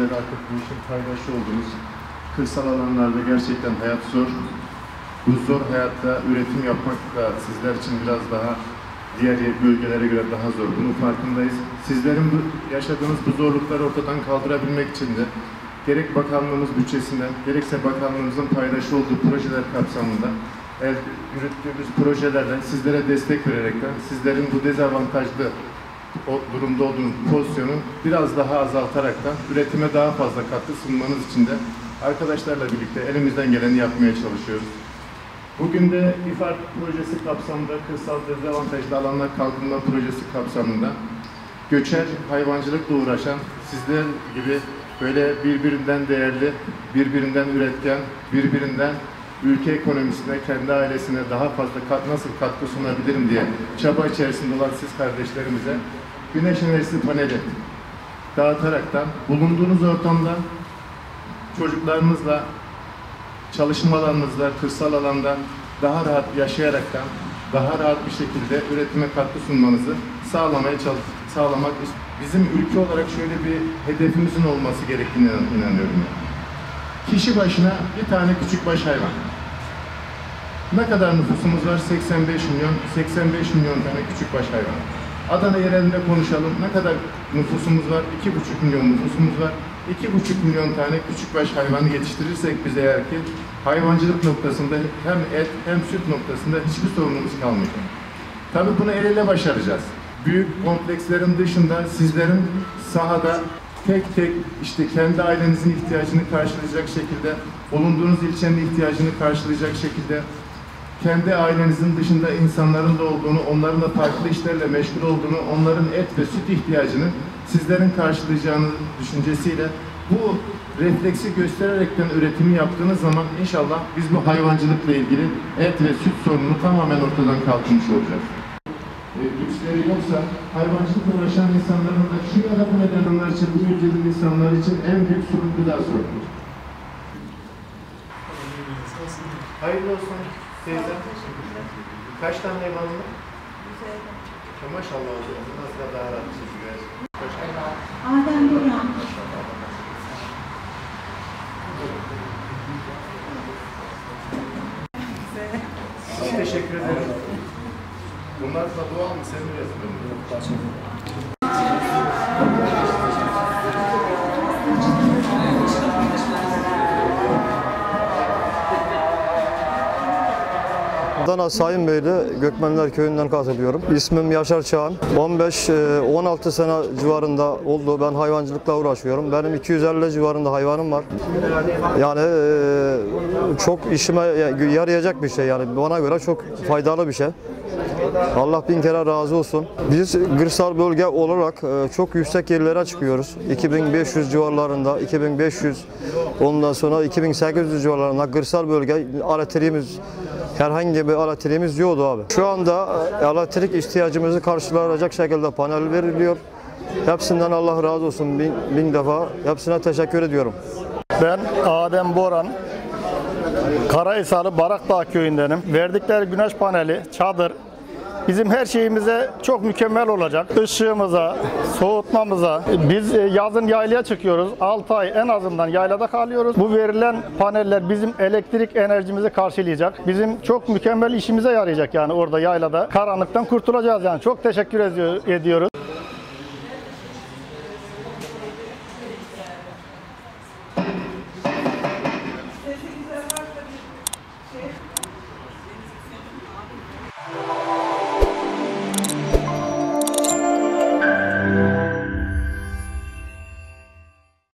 Artık bu işin paydaşı olduğumuz kırsal alanlarda gerçekten hayat zor. Bu zor hayatta üretim yapmak da sizler için biraz daha diğer bölgelere göre daha zor. Bunun farkındayız. Sizlerin yaşadığınız bu zorlukları ortadan kaldırabilmek için de gerek bakanlığımız bütçesinden, gerekse bakanlığımızın paydaşı olduğu projeler kapsamında yürüttüğümüz projelerden sizlere destek vererekten sizlerin bu dezavantajlı durumda olduğunuz pozisyonu biraz daha azaltaraktan üretime daha fazla katkı sunmanız için de arkadaşlarla birlikte elimizden geleni yapmaya çalışıyoruz. Bugün de İFAR projesi kapsamında, kırsal dezavantajlı alanlar kalkınma projesi kapsamında göçer hayvancılıkla uğraşan sizler gibi böyle birbirinden değerli, birbirinden üretken, birbirinden ülke ekonomisine, kendi ailesine daha fazla nasıl katkı sunabilirim diye çaba içerisinde olan siz kardeşlerimize güneş enerjisi paneli dağıtaraktan bulunduğunuz ortamda çocuklarınızla, çalışma alanınızda, kırsal alanda daha rahat yaşayaraktan, daha rahat bir şekilde üretime katkı sunmanızı sağlamak bizim ülke olarak şöyle bir hedefimizin olması gerektiğine inanıyorum. Kişi başına bir tane küçükbaş hayvan. Ne kadar nüfusumuz var? 85 milyon. 85 milyon tane küçükbaş hayvan. Adana yerelinde konuşalım. Ne kadar nüfusumuz var? 2,5 milyon nüfusumuz var. 2,5 milyon tane küçükbaş hayvanı yetiştirirsek biz eğer ki hayvancılık noktasında hem et hem süt noktasında hiçbir sorunumuz kalmayacak. Tabii bunu el ele başaracağız. Büyük komplekslerin dışında sizlerin sahada tek tek işte kendi ailenizin ihtiyacını karşılayacak şekilde, bulunduğunuz ilçenin ihtiyacını karşılayacak şekilde, kendi ailenizin dışında insanların da olduğunu, onların da farklı işlerle meşgul olduğunu, onların et ve süt ihtiyacını sizlerin karşılayacağını düşüncesiyle bu refleksi göstererekten üretimi yaptığınız zaman inşallah biz bu hayvancılıkla ilgili et ve süt sorununu tamamen ortadan kaldırmış olacağız. Güçleri yoksa hayvancılıkla uğraşan insanların da şu ya da bu nedenler için, bu ülkenin insanlar için en büyük sorun gıda sorunu. Hayırlı olsun teyze. Kaç tane hayvanın var? Maşallah hocam. Nasıl da daha rahat çiziyor. Adem Burhan. Teşekkür ederim. Bunlar da doğal mı? Sen mi yazılıyorsun? Adana Sayın Beyli Gökmenler Köyü'nden katılıyorum. İsmim Yaşar Çağan. 15-16 sene civarında oldu. Ben hayvancılıkla uğraşıyorum. Benim 250 civarında hayvanım var. Yani çok işime yarayacak bir şey. Yani bana göre çok faydalı bir şey. Allah bin kere razı olsun. Biz kırsal bölge olarak çok yüksek yerlere çıkıyoruz. 2500 civarlarında, 2500 ondan sonra 2800 civarlarında kırsal bölge elektriğimiz, herhangi bir elektriğimiz yoktu abi. Şu anda elektrik ihtiyacımızı karşılayacak şekilde panel veriliyor. Hepsinden Allah razı olsun bin defa. Hepsine teşekkür ediyorum. Ben Adem Boran. Karahisarlı Barakdağ köyündenim. Verdikleri güneş paneli, çadır bizim her şeyimize çok mükemmel olacak. Işığımıza, soğutmamıza. Biz yazın yaylaya çıkıyoruz. 6 ay en azından yaylada kalıyoruz. Bu verilen paneller bizim elektrik enerjimizi karşılayacak. Bizim çok mükemmel işimize yarayacak yani orada yaylada. Karanlıktan kurtulacağız yani. Çok teşekkür ediyoruz.